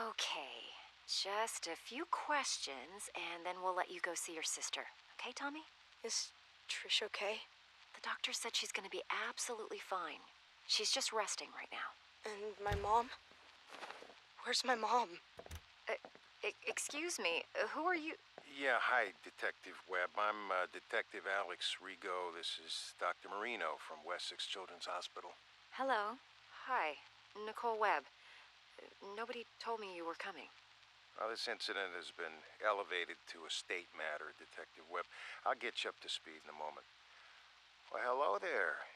Okay, just a few questions, and then we'll let you go see your sister. Okay, Tommy? Is Trish okay? The doctor said she's gonna be absolutely fine. She's just resting right now. And my mom? Where's my mom? Excuse me, who are you? Yeah, hi, Detective Webb. I'm Detective Alex Rigo. This is Dr. Marino from Wessex Children's Hospital. Hello. Hi, Nicole Webb. Nobody told me you were coming. Well, this incident has been elevated to a state matter, Detective Webb. I'll get you up to speed in a moment. Well, hello there.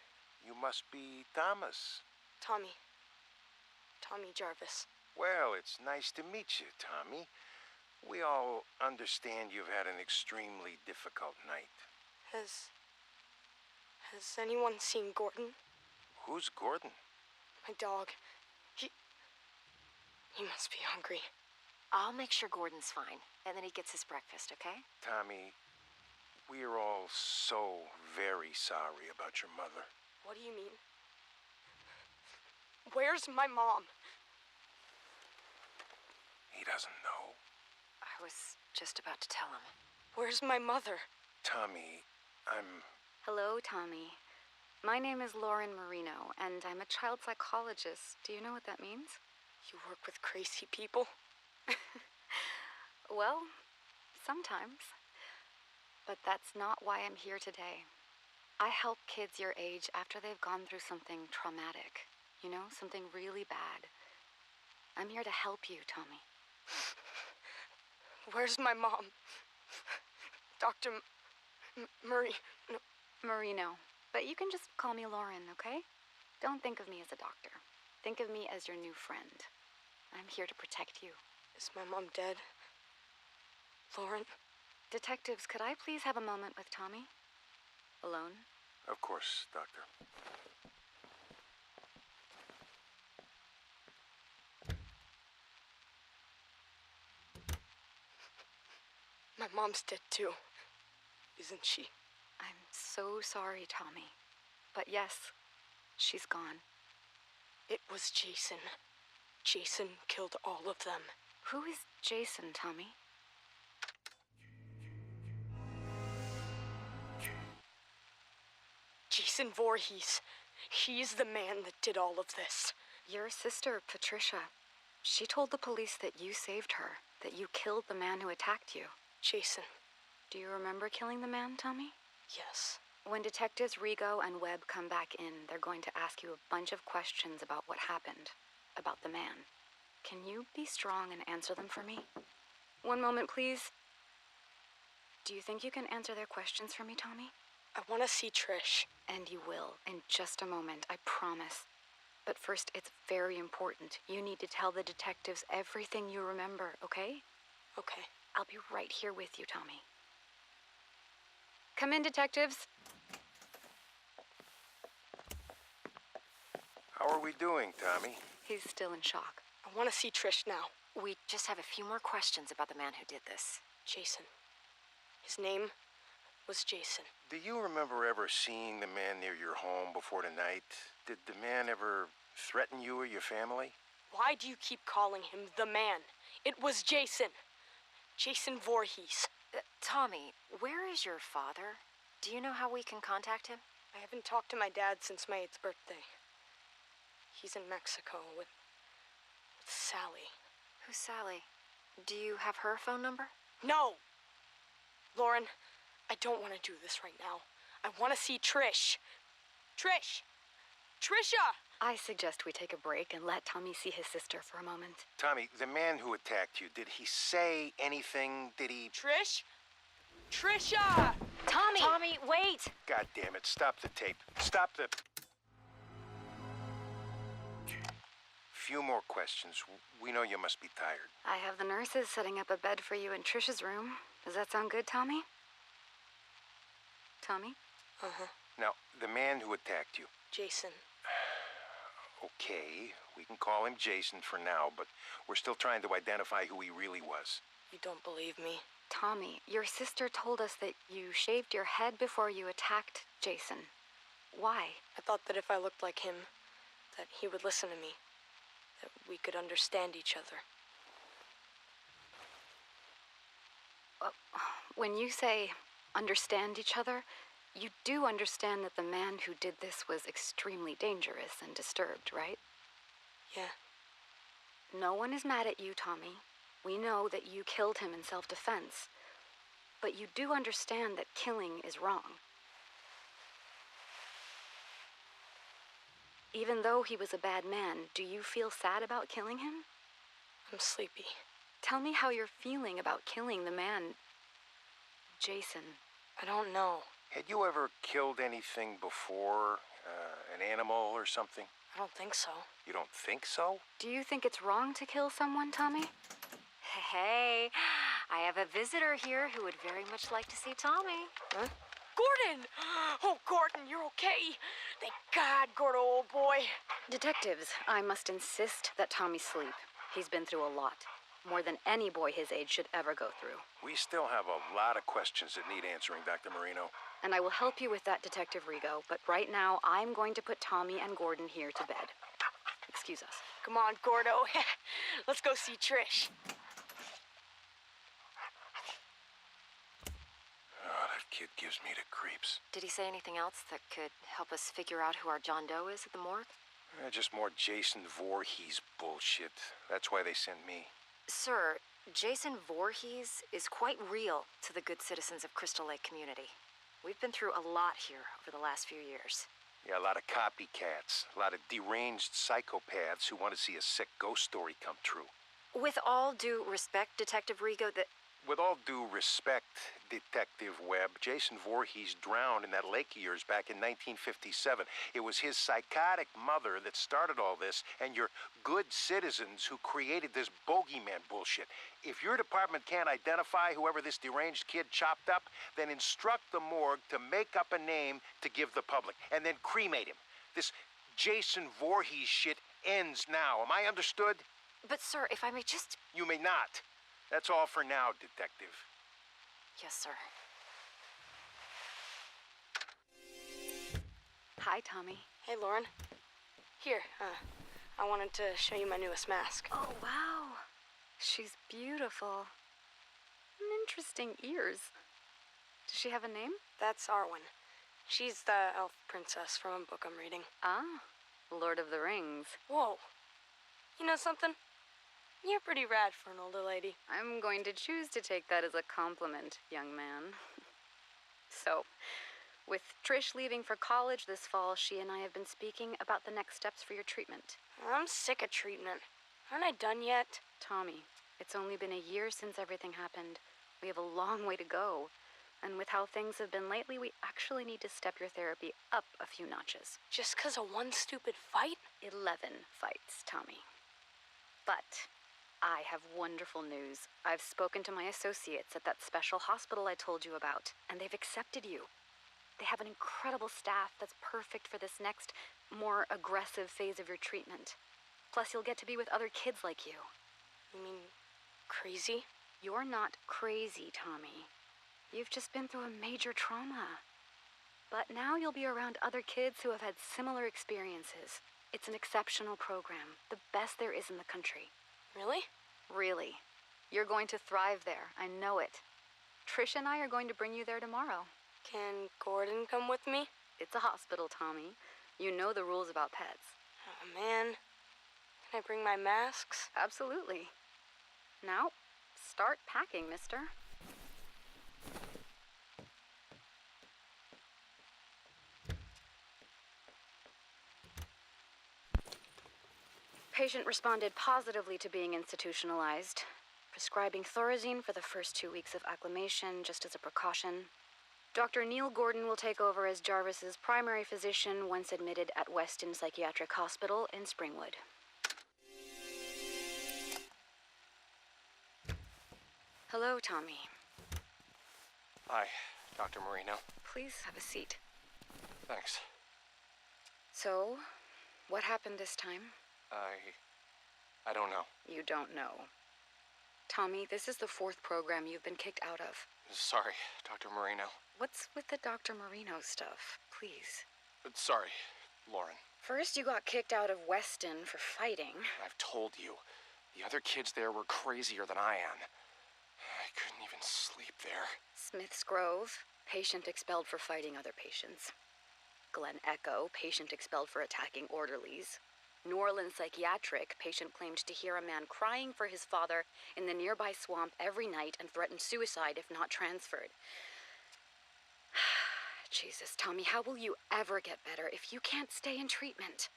You must be Thomas. Tommy Jarvis. Well, it's nice to meet you, Tommy. We all understand you've had an extremely difficult night. Has anyone seen Gordon? Who's Gordon? My dog. He must be hungry. I'll make sure Gordon's fine, and then he gets his breakfast, okay? Tommy, we're all so very sorry about your mother. What do you mean? Where's my mom? He doesn't know. I was just about to tell him. Where's my mother? Tommy, Hello, Tommy. My name is Lauren Marino, and I'm a child psychologist. Do you know what that means? You work with crazy people? Well, sometimes. But that's not why I'm here today. I help kids your age after they've gone through something traumatic. You know, something really bad. I'm here to help you, Tommy. Where's my mom? Dr. Marino. But you can just call me Lauren, okay? Don't think of me as a doctor. Think of me as your new friend. I'm here to protect you. Is my mom dead? Lauren? Detectives, could I please have a moment with Tommy? Alone? of course, Doctor. My mom's dead too, isn't she? I'm so sorry, Tommy. But yes, she's gone. It was Jason. Jason killed all of them. Who is Jason, Tommy? Jason Voorhees. He's the man that did all of this. Your sister, Patricia. She told the police that you saved her, that you killed the man who attacked you. Jason. Do you remember killing the man, Tommy? Yes. When Detectives Rigo and Webb come back in, they're going to ask you a bunch of questions about what happened, about the man. Can you be strong and answer them for me? One moment, please. Do you think you can answer their questions for me, Tommy? I want to see Trish. And you will, in just a moment, I promise. But first, it's very important. You need to tell the detectives everything you remember, okay? Okay. I'll be right here with you, Tommy. Come in, detectives. How are we doing, Tommy? He's still in shock. I want to see Trish now. We just have a few more questions about the man who did this. Jason. His name was Jason. Do you remember ever seeing the man near your home before tonight? Did the man ever threaten you or your family? Why do you keep calling him the man? It was Jason. Jason Voorhees. Tommy, where is your father? Do you know how we can contact him? I haven't talked to my dad since my 8th birthday. He's in Mexico with Sally. Who's Sally? Do you have her phone number? No! Lauren, I don't want to do this right now. I want to see Trish. Trish! Trisha! I suggest we take a break and let Tommy see his sister for a moment. Tommy, the man who attacked you, did he say anything? Did he... Trish? Trisha! Tommy! Tommy, wait! God damn it, stop the tape. Stop the... Few more questions. We know you must be tired. I have the nurses setting up a bed for you in Trisha's room. Does that sound good, Tommy? Tommy? Uh-huh. Now, the man who attacked you. Jason. Okay, we can call him Jason for now, but we're still trying to identify who he really was. You don't believe me? Tommy, your sister told us that you shaved your head before you attacked Jason. Why? I thought that if I looked like him, that he would listen to me. That we could understand each other. When you say understand each other, you do understand that the man who did this was extremely dangerous and disturbed, right? Yeah. No one is mad at you, Tommy. We know that you killed him in self-defense. But you do understand that killing is wrong. Even though he was a bad man, do you feel sad about killing him? I'm sleepy. Tell me how you're feeling about killing the man, Jason. I don't know. Had you ever killed anything before? An animal or something? I don't think so. You don't think so? Do you think it's wrong to kill someone, Tommy? Hey, I have a visitor here who would very much like to see Tommy. Huh? Gordon! Oh, Gordon, you're okay. Thank God, Gordo, old boy. Detectives, I must insist that Tommy sleep. He's been through a lot. More than any boy his age should ever go through. We still have a lot of questions that need answering, Dr. Marino. And I will help you with that, Detective Rigo, but right now I'm going to put Tommy and Gordon here to bed. Excuse us. Come on, Gordo. Let's go see Trish. Oh, that kid gives me the creeps. Did he say anything else that could help us figure out who our John Doe is at the morgue? Just more Jason Voorhees bullshit. That's why they sent me. Sir, Jason Voorhees is quite real to the good citizens of Crystal Lake community. We've been through a lot here over the last few years. Yeah, a lot of copycats. A lot of deranged psychopaths who want to see a sick ghost story come true. With all due respect, Detective Rigo, With all due respect, Detective Webb, Jason Voorhees drowned in that lake of yours back in 1957. It was his psychotic mother that started all this, and your good citizens who created this bogeyman bullshit. If your department can't identify whoever this deranged kid chopped up, then instruct the morgue to make up a name to give the public, and then cremate him. This Jason Voorhees shit ends now. Am I understood? but sir, if I may just... You may not. That's all for now, Detective. Yes, sir. Hi, Tommy. Hey, Lauren. Here, I wanted to show you my newest mask. Oh, wow. She's beautiful. Interesting ears. Does she have a name? That's Arwen. She's the elf princess from a book I'm reading. Ah, Lord of the Rings. Whoa. You know something? You're pretty rad for an older lady. I'm going to choose to take that as a compliment, young man. So, with Trish leaving for college this fall, she and I have been speaking about the next steps for your treatment. I'm sick of treatment. Aren't I done yet? Tommy, it's only been a year since everything happened. We have a long way to go. And with how things have been lately, we actually need to step your therapy up a few notches. Just 'cause of one stupid fight? 11 fights, Tommy. But I have wonderful news. I've spoken to my associates at that special hospital I told you about, and they've accepted you. They have an incredible staff that's perfect for this next, more aggressive phase of your treatment. Plus, you'll get to be with other kids like you. You mean crazy? You're not crazy, Tommy. You've just been through a major trauma. But now you'll be around other kids who have had similar experiences. It's an exceptional program, the best there is in the country. Really? Really. You're going to thrive there, I know it. Trish and I are going to bring you there tomorrow. Can Gordon come with me? It's a hospital, Tommy. You know the rules about pets. Oh, man. Can I bring my masks? Absolutely. Now, start packing, mister. Patient responded positively to being institutionalized, prescribing Thorazine for the first 2 weeks of acclimation just as a precaution. Dr. Neil Gordon will take over as Jarvis's primary physician once admitted at Weston Psychiatric Hospital in Springwood. Hello, Tommy. Hi, Dr. Marino. Please have a seat. Thanks. So, what happened this time? I don't know. You don't know. Tommy, this is the 4th program you've been kicked out of. Sorry, Dr. Marino. What's with the Dr. Marino stuff? Please. Sorry, Lauren. First, you got kicked out of Weston for fighting. I've told you, the other kids there were crazier than I am. I couldn't even sleep there. Smith's Grove, patient expelled for fighting other patients. Glen Echo, patient expelled for attacking orderlies. New Orleans Psychiatric, patient claimed to hear a man crying for his father in the nearby swamp every night and threatened suicide if not transferred. Jesus, Tommy, how will you ever get better if you can't stay in treatment?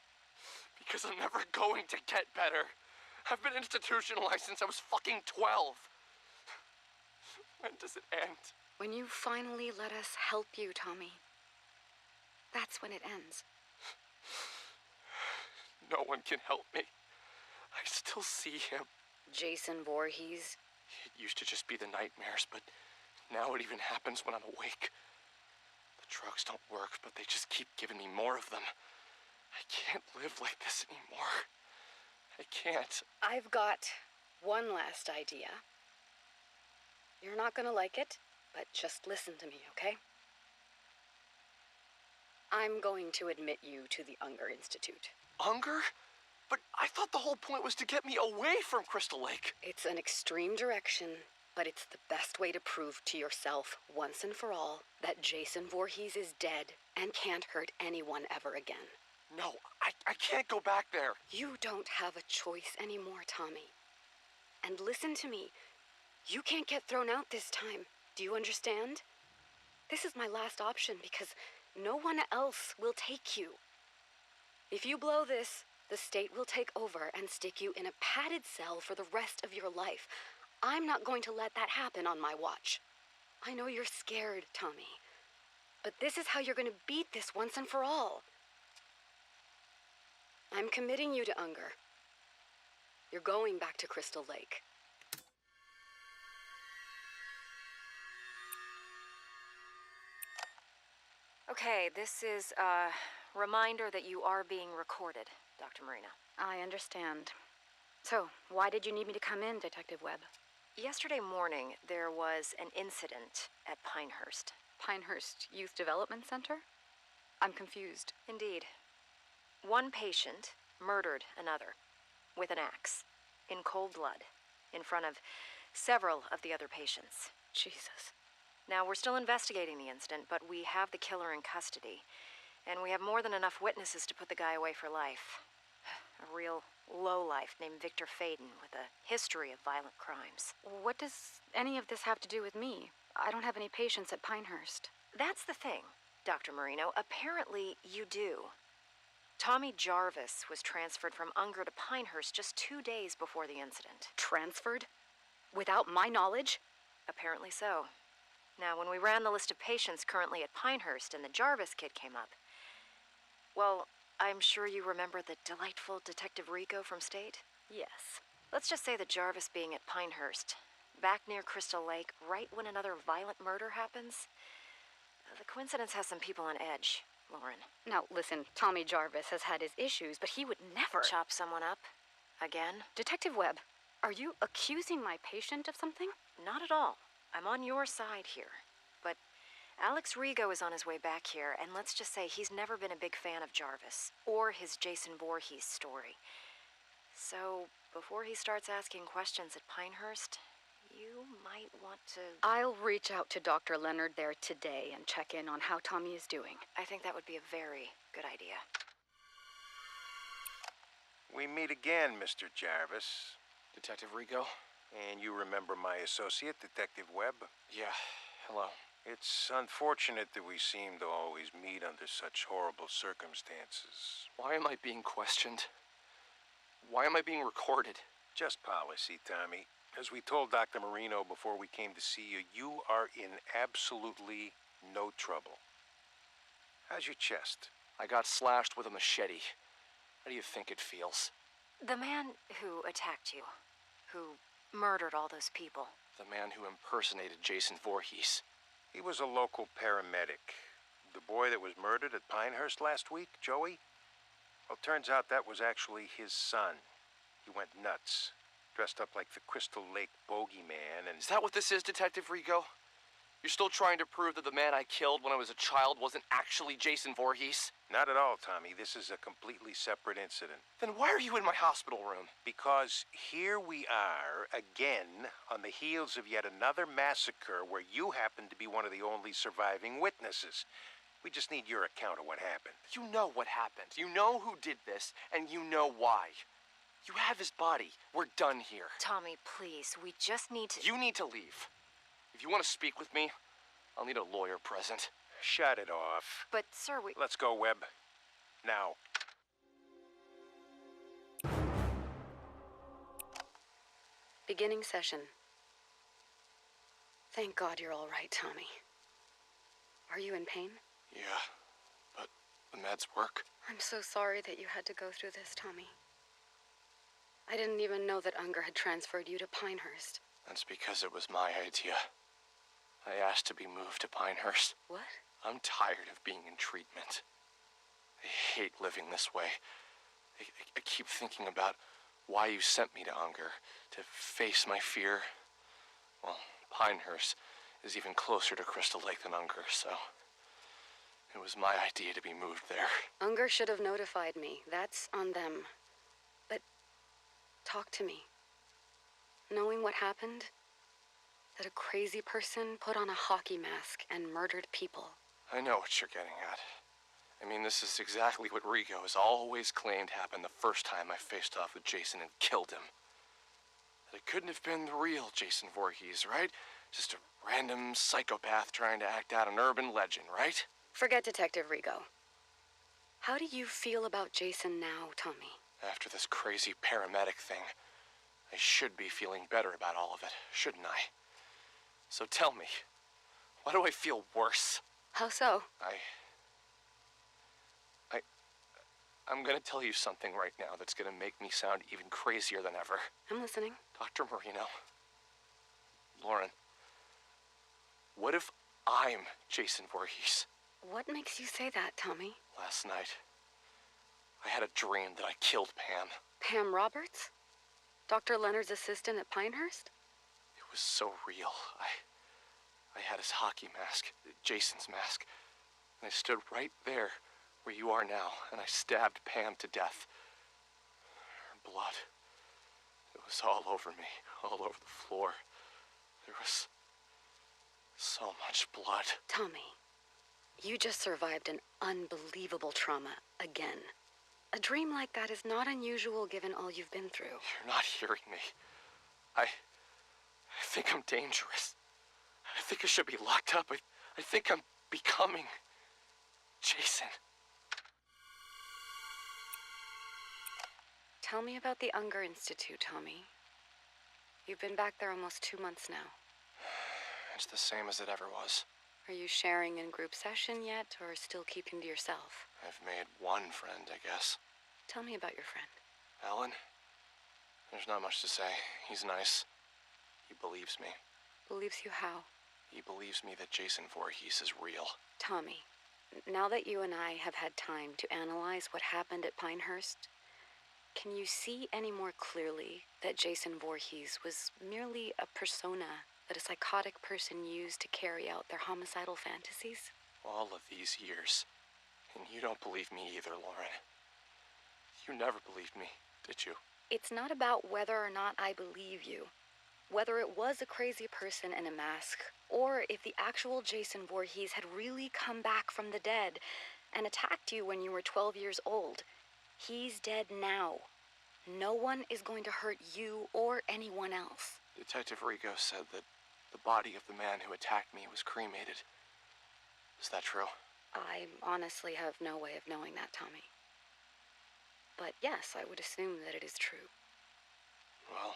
Because I'm never going to get better. I've been institutionalized since I was fucking 12. When does it end? When you finally let us help you, Tommy. That's when it ends. No one can help me. I still see him. Jason Voorhees. It used to just be the nightmares, but now it even happens when I'm awake. The drugs don't work, but they just keep giving me more of them. I can't live like this anymore. I can't. I've got one last idea. You're not gonna like it, but just listen to me, okay? I'm going to admit you to the Unger Institute. Unger? But I thought the whole point was to get me away from Crystal Lake. It's an extreme direction, but it's the best way to prove to yourself, once and for all, that Jason Voorhees is dead and can't hurt anyone ever again. No, I can't go back there. You don't have a choice anymore, Tommy. And listen to me. You can't get thrown out this time. Do you understand? This is my last option because no one else will take you. If you blow this, the state will take over and stick you in a padded cell for the rest of your life. I'm not going to let that happen on my watch. I know you're scared, Tommy. But this is how you're going to beat this once and for all. I'm committing you to Unger. You're going back to Crystal Lake. Okay, this is a reminder that you are being recorded, Dr. Marino. I understand. So, why did you need me to come in, Detective Webb? Yesterday morning, there was an incident at Pinehurst. Pinehurst Youth Development Center? I'm confused. Indeed. One patient murdered another with an axe, in cold blood, in front of several of the other patients. Jesus. Now, we're still investigating the incident, but we have the killer in custody, and we have more than enough witnesses to put the guy away for life. A real lowlife named Victor Faden with a history of violent crimes. What does any of this have to do with me? I don't have any patients at Pinehurst. That's the thing, Dr. Marino. Apparently, you do. Tommy Jarvis was transferred from Unger to Pinehurst just 2 days before the incident. Transferred? Without my knowledge? Apparently so. Now, when we ran the list of patients currently at Pinehurst and the Jarvis kid came up, well, I'm sure you remember the delightful Detective Rico from State? Yes. Let's just say that Jarvis being at Pinehurst, back near Crystal Lake, right when another violent murder happens, the coincidence has some people on edge, Lauren. Now, listen, Tommy Jarvis has had his issues, but he would never... Chop someone up? Again? Detective Webb, are you accusing my patient of something? Not at all. I'm on your side here. But Alex Rigo is on his way back here, and let's just say he's never been a big fan of Jarvis, or his Jason Voorhees story. So, before he starts asking questions at Pinehurst, you might want to... I'll reach out to Dr. Leonard there today and check in on how Tommy is doing. I think that would be a very good idea. We meet again, Mr. Jarvis. Detective Rico? And you remember my associate, Detective Webb? Yeah, hello. It's unfortunate that we seem to always meet under such horrible circumstances. Why am I being questioned? Why am I being recorded? Just policy, Tommy. As we told Dr. Marino before we came to see you, you are in absolutely no trouble. How's your chest? I got slashed with a machete. How do you think it feels? The man who attacked you, who murdered all those people. The man who impersonated Jason Voorhees. He was a local paramedic. The boy that was murdered at Pinehurst last week, Joey? Well, turns out that was actually his son. He went nuts, dressed up like the Crystal Lake bogeyman, and... Is that what this is, Detective Rigo? You're still trying to prove that the man I killed when I was a child wasn't actually Jason Voorhees? Not at all, Tommy. This is a completely separate incident. Then why are you in my hospital room? Because here we are, again, on the heels of yet another massacre where you happen to be one of the only surviving witnesses. We just need your account of what happened. You know what happened. You know who did this, and you know why. You have his body. We're done here. Tommy, please, we just need to... You need to leave. If you want to speak with me, I'll need a lawyer present. Shut it off. But, sir, we... Let's go, Webb. Now. Beginning session. Thank God you're all right, Tommy. Are you in pain? Yeah, but the meds work. I'm so sorry that you had to go through this, Tommy. I didn't even know that Unger had transferred you to Pinehurst. That's because it was my idea. I asked to be moved to Pinehurst. What? I'm tired of being in treatment. I hate living this way. I keep thinking about why you sent me to Unger, to face my fear. Well, Pinehurst is even closer to Crystal Lake than Unger, so it was my idea to be moved there. Unger should have notified me. That's on them. But talk to me. Knowing what happened, that a crazy person put on a hockey mask and murdered people. I know what you're getting at. I mean, this is exactly what Rigo has always claimed happened the first time I faced off with Jason and killed him. That it couldn't have been the real Jason Voorhees, right? Just a random psychopath trying to act out an urban legend, right? Forget Detective Rigo. How do you feel about Jason now, Tommy? After this crazy paramedic thing, I should be feeling better about all of it, shouldn't I? So tell me, why do I feel worse? How so? I'm gonna tell you something right now that's gonna make me sound even crazier than ever. I'm listening. Dr. Marino, Lauren, what if I'm Jason Voorhees? What makes you say that, Tommy? Last night, I had a dream that I killed Pam. Pam Roberts? Dr. Leonard's assistant at Pinehurst? It was so real. I had his hockey mask, Jason's mask, and I stood right there where you are now, and I stabbed Pam to death. Her blood, it was all over me, all over the floor. There was so much blood. Tommy, you just survived an unbelievable trauma again. A dream like that is not unusual given all you've been through. You're not hearing me. I think I'm dangerous. I think I should be locked up. I think I'm becoming Jason. Tell me about the Unger Institute, Tommy. You've been back there almost 2 months now. It's the same as it ever was. Are you sharing in group session yet, or still keeping to yourself? I've made one friend, I guess. Tell me about your friend. Alan? There's not much to say. He's nice. He believes me. Believes you how? He believes me that Jason Voorhees is real. Tommy, now that you and I have had time to analyze what happened at Pinehurst, can you see any more clearly that Jason Voorhees was merely a persona that a psychotic person used to carry out their homicidal fantasies? All of these years. And you don't believe me either, Lauren. You never believed me, did you? It's not about whether or not I believe you. Whether it was a crazy person in a mask, or if the actual Jason Voorhees had really come back from the dead and attacked you when you were 12 years old. He's dead now. No one is going to hurt you or anyone else. Detective Rigo said that the body of the man who attacked me was cremated. Is that true? I honestly have no way of knowing that, Tommy. But yes, I would assume that it is true. Well,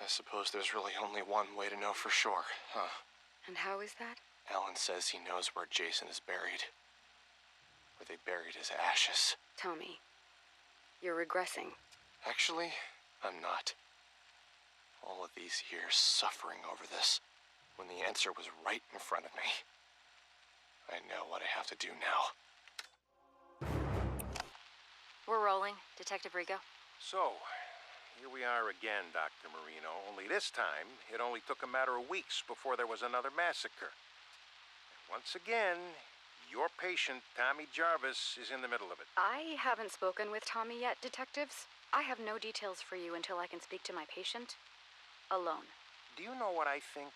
I suppose there's really only one way to know for sure, huh? And how is that? Alan says he knows where Jason is buried. Where they buried his ashes. Tommy, you're regressing. Actually, I'm not. All of these years suffering over this, when the answer was right in front of me. I know what I have to do now. We're rolling, Detective Rigo. So, here we are again, Dr. Marino. Only this time, it only took a matter of weeks before there was another massacre. And once again, your patient, Tommy Jarvis, is in the middle of it. I haven't spoken with Tommy yet, detectives. I have no details for you until I can speak to my patient alone. Do you know what I think?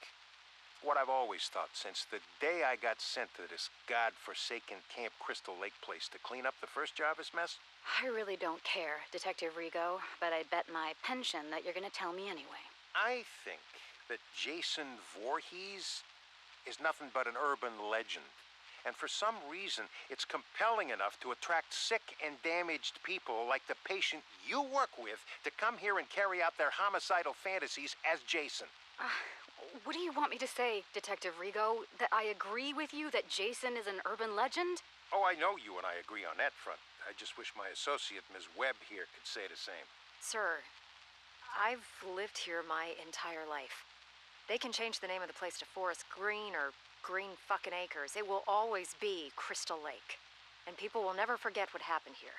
What I've always thought since the day I got sent to this godforsaken Camp Crystal Lake place to clean up the first Jarvis mess? I really don't care, Detective Rigo, but I bet my pension that you're gonna tell me anyway. I think that Jason Voorhees is nothing but an urban legend. And for some reason, it's compelling enough to attract sick and damaged people like the patient you work with to come here and carry out their homicidal fantasies as Jason. What do you want me to say, Detective Rigo? That I agree with you that Jason is an urban legend? Oh, I know you and I agree on that front. I just wish my associate, Ms. Webb, here could say the same. Sir, I've lived here my entire life. They can change the name of the place to Forest Green or Green fucking Acres. It will always be Crystal Lake. And people will never forget what happened here.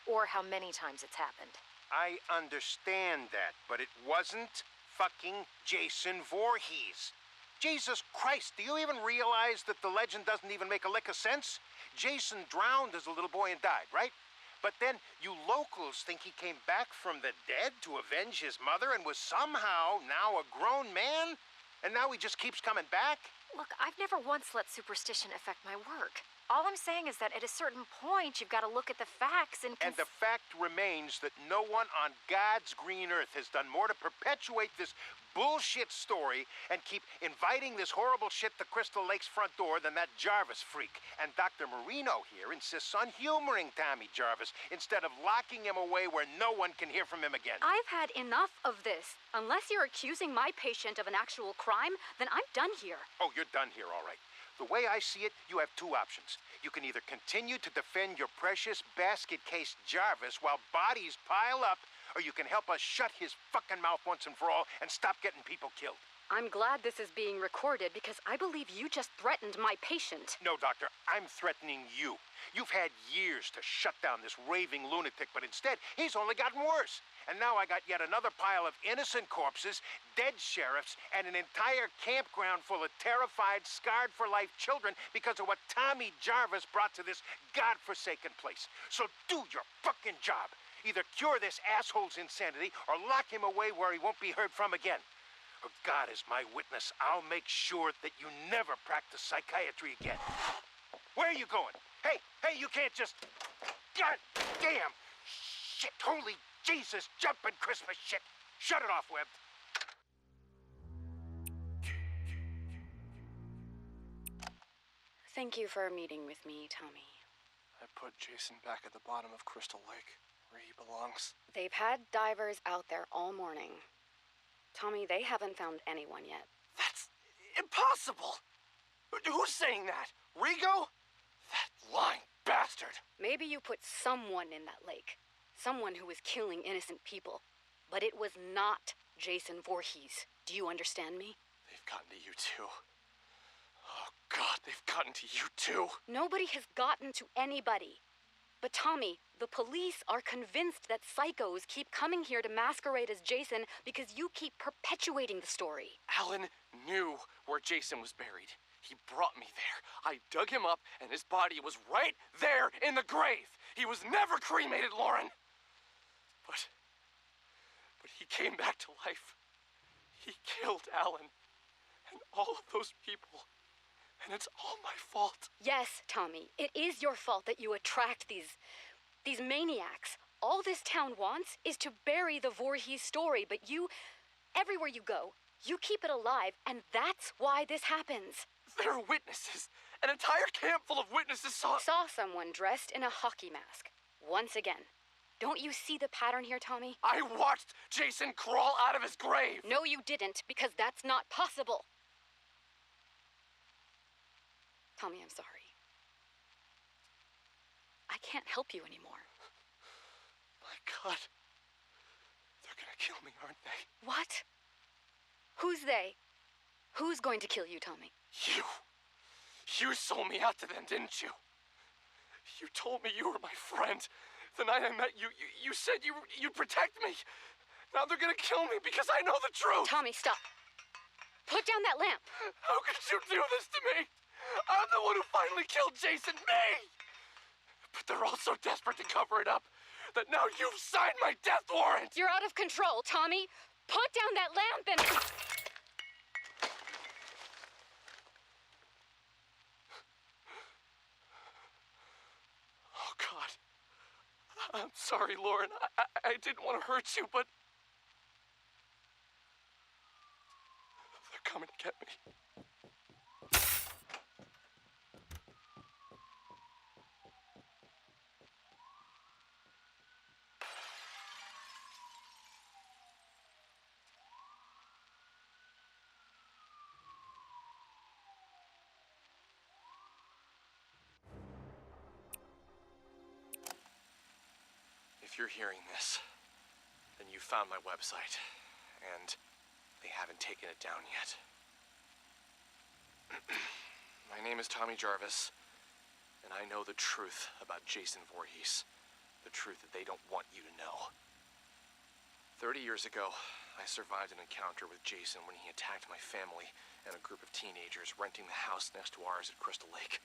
Or how many times it's happened. I understand that, but it wasn't fucking Jason Voorhees. Jesus Christ, do you even realize that the legend doesn't even make a lick of sense? Jason drowned as a little boy and died, right? But then you locals think he came back from the dead to avenge his mother and was somehow now a grown man? And now he just keeps coming back? Look, I've never once let superstition affect my work. All I'm saying is that at a certain point, you've got to look at the facts and... And the fact remains that no one on God's green earth has done more to perpetuate this bullshit story and keep inviting this horrible shit to Crystal Lake's front door than that Jarvis freak. And Dr. Marino here insists on humoring Tommy Jarvis instead of locking him away where no one can hear from him again. I've had enough of this. Unless you're accusing my patient of an actual crime, then I'm done here. Oh, you're done here, all right. The way I see it, you have two options. You can either continue to defend your precious basket-case Jarvis while bodies pile up, or you can help us shut his fucking mouth once and for all and stop getting people killed. I'm glad this is being recorded because I believe you just threatened my patient. No, Doctor, I'm threatening you. You've had years to shut down this raving lunatic, but instead, he's only gotten worse. And now I got yet another pile of innocent corpses, dead sheriffs, and an entire campground full of terrified, scarred-for-life children because of what Tommy Jarvis brought to this godforsaken place. So do your fucking job. Either cure this asshole's insanity or lock him away where he won't be heard from again. Or God is my witness, I'll make sure that you never practice psychiatry again. Where are you going? Hey, you can't just... God damn! Shit, holy Jesus, jumping Christmas shit! Shut it off, Webb. Thank you for meeting with me, Tommy. I put Jason back at the bottom of Crystal Lake, where he belongs. They've had divers out there all morning. Tommy, they haven't found anyone yet. That's impossible! Who's saying that? Rigo? That lying bastard! Maybe you put someone in that lake. Someone who was killing innocent people. But it was not Jason Voorhees. Do you understand me? They've gotten to you too. Oh God, they've gotten to you too. Nobody has gotten to anybody. But Tommy, the police are convinced that psychos keep coming here to masquerade as Jason because you keep perpetuating the story. Alan knew where Jason was buried. He brought me there. I dug him up, and his body was right there in the grave. He was never cremated, Lauren. But he came back to life. He killed Alan and all of those people. And it's all my fault. Yes, Tommy, it is your fault that you attract these maniacs. All this town wants is to bury the Voorhees story, but you, everywhere you go, you keep it alive, and that's why this happens. There are witnesses. An entire camp full of witnesses saw Someone dressed in a hockey mask. Once again. Don't you see the pattern here, Tommy? I watched Jason crawl out of his grave. No, you didn't, because that's not possible. Tommy, I'm sorry. I can't help you anymore. My God. They're gonna kill me, aren't they? What? Who's they? Who's going to kill you, Tommy? You. You sold me out to them, didn't you? You told me you were my friend. The night I met you, you said you'd protect me. Now they're gonna kill me because I know the truth! Tommy, stop. Put down that lamp. How could you do this to me? I'm the one who finally killed Jason, me! But they're all so desperate to cover it up that now you've signed my death warrant! You're out of control, Tommy. Put down that lamp and... Oh, God. I'm sorry, Lauren. I didn't want to hurt you, but... they're coming to get me. If you're hearing this, then you found my website, and they haven't taken it down yet. My name is Tommy Jarvis, and I know the truth about Jason Voorhees. The truth that they don't want you to know. 30 years ago, I survived an encounter with Jason when he attacked my family and a group of teenagers renting the house next to ours at Crystal Lake.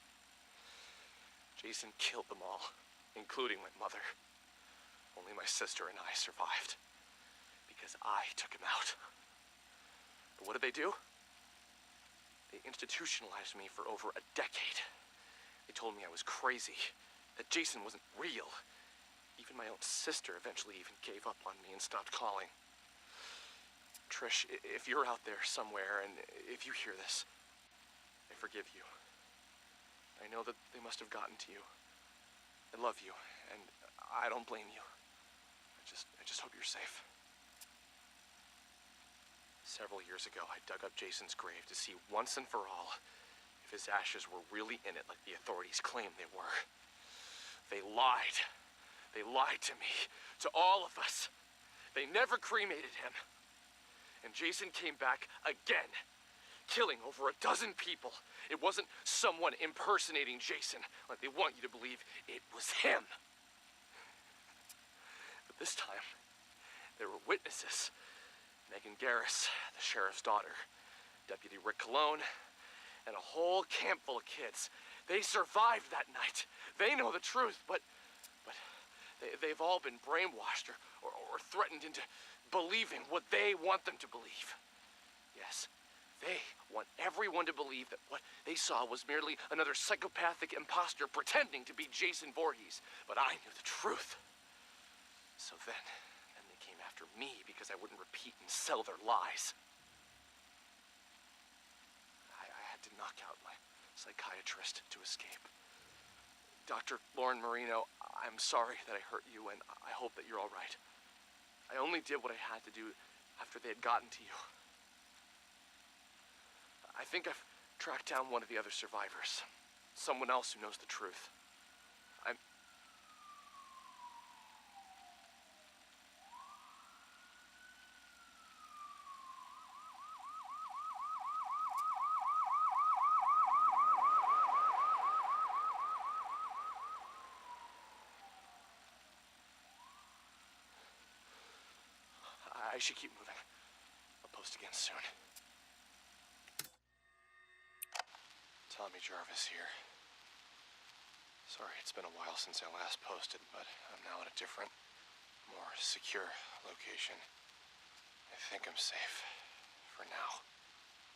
Jason killed them all, including my mother. Only my sister and I survived, because I took him out. But what did they do? They institutionalized me for over a decade. They told me I was crazy, that Jason wasn't real. Even my own sister eventually even gave up on me and stopped calling. Trish, if you're out there somewhere, and if you hear this, I forgive you. I know that they must have gotten to you. I love you, and I don't blame you. I just hope you're safe. Several years ago, I dug up Jason's grave to see once and for all if his ashes were really in it like the authorities claimed they were. They lied. They lied to me, to all of us. They never cremated him. And Jason came back again, killing over a dozen people. It wasn't someone impersonating Jason like they want you to believe. It was him. But this time, there were witnesses. Megan Garris, the sheriff's daughter, Deputy Rick Cologne, and a whole camp full of kids. They survived that night. They know the truth, but they've all been brainwashed or threatened into believing what they want them to believe. Yes, they want everyone to believe that what they saw was merely another psychopathic imposter pretending to be Jason Voorhees. But I knew the truth. So then they came after me because I wouldn't repeat and sell their lies. I had to knock out my psychiatrist to escape. Dr. Lauren Marino, I'm sorry that I hurt you, and I hope that you're all right. I only did what I had to do after they had gotten to you. I think I've tracked down one of the other survivors. Someone else who knows the truth. I should keep moving. I'll post again soon. Tommy Jarvis here. Sorry, it's been a while since I last posted, but I'm now at a different, more secure location. I think I'm safe. For now.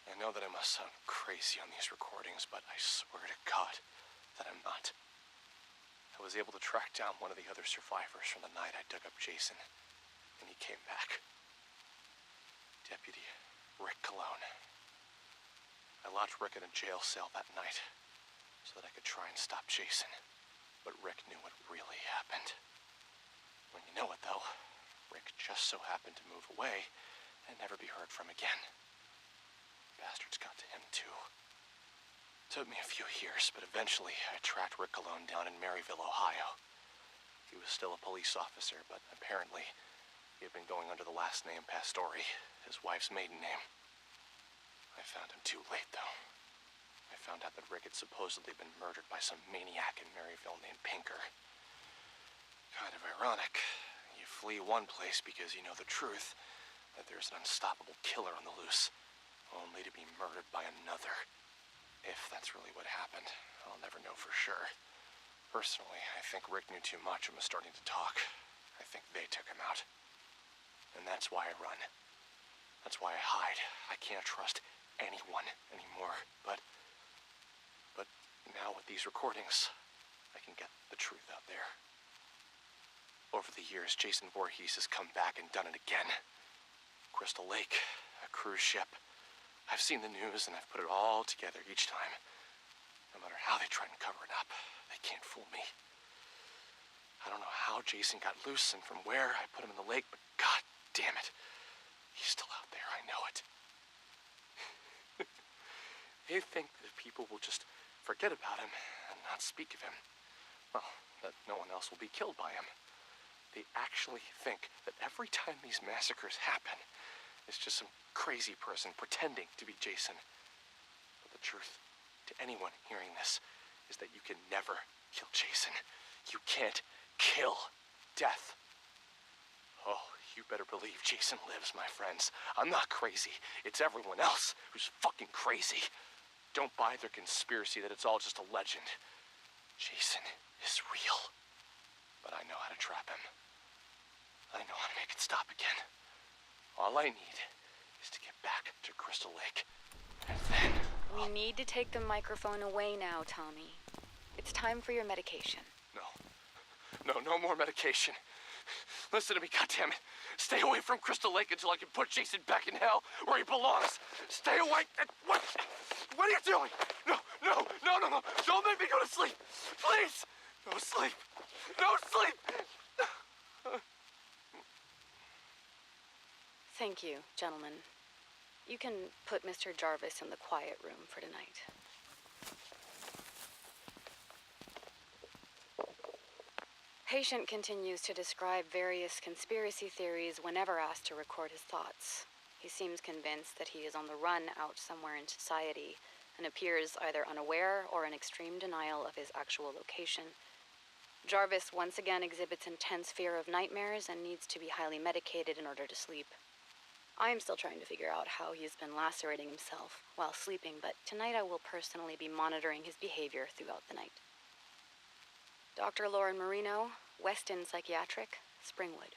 I know that I must sound crazy on these recordings, but I swear to God that I'm not. I was able to track down one of the other survivors from the night I dug up Jason, and he came back. Deputy Rick Cologne. I locked Rick in a jail cell that night so that I could try and stop Jason. But Rick knew what really happened. When you know it, though, Rick just so happened to move away and never be heard from again. Bastards got to him, too. Took me a few years, but eventually I tracked Rick Cologne down in Maryville, Ohio. He was still a police officer, but apparently he had been going under the last name Pastore, his wife's maiden name. I found him too late, though. I found out that Rick had supposedly been murdered by some maniac in Maryville named Pinker. Kind of ironic. You flee one place because you know the truth, that there's an unstoppable killer on the loose, only to be murdered by another. If that's really what happened, I'll never know for sure. Personally, I think Rick knew too much and was starting to talk. I think they took him out. And that's why I run. That's why I hide. I can't trust anyone anymore. But now with these recordings, I can get the truth out there. Over the years, Jason Voorhees has come back and done it again. Crystal Lake, a cruise ship. I've seen the news and I've put it all together each time. No matter how they try and cover it up, they can't fool me. I don't know how Jason got loose and from where I put him in the lake, but god damn it. He's still out there, I know it. They think that people will just forget about him and not speak of him. Well, that no one else will be killed by him. They actually think that every time these massacres happen, it's just some crazy person pretending to be Jason. But the truth, to anyone hearing this, is that you can never kill Jason. You can't kill death. Oh, you better believe Jason lives, my friends. I'm not crazy. It's everyone else who's fucking crazy. Don't buy their conspiracy that it's all just a legend. Jason is real. But I know how to trap him. I know how to make it stop again. All I need is to get back to Crystal Lake. And then... We need to take the microphone away now, Tommy. It's time for your medication. No more medication. Listen to me, goddammit. Stay away from Crystal Lake until I can put Jason back in hell where he belongs. Stay away. What are you doing? No. Don't make me go to sleep. Please. No sleep. No sleep. Thank you, gentlemen. You can put Mr. Jarvis in the quiet room for tonight. Patient continues to describe various conspiracy theories whenever asked to record his thoughts. He seems convinced that he is on the run out somewhere in society and appears either unaware or in extreme denial of his actual location. Jarvis once again exhibits intense fear of nightmares and needs to be highly medicated in order to sleep. I am still trying to figure out how he has been lacerating himself while sleeping, but tonight I will personally be monitoring his behavior throughout the night. Dr. Lauren Marino, Weston Psychiatric, Springwood.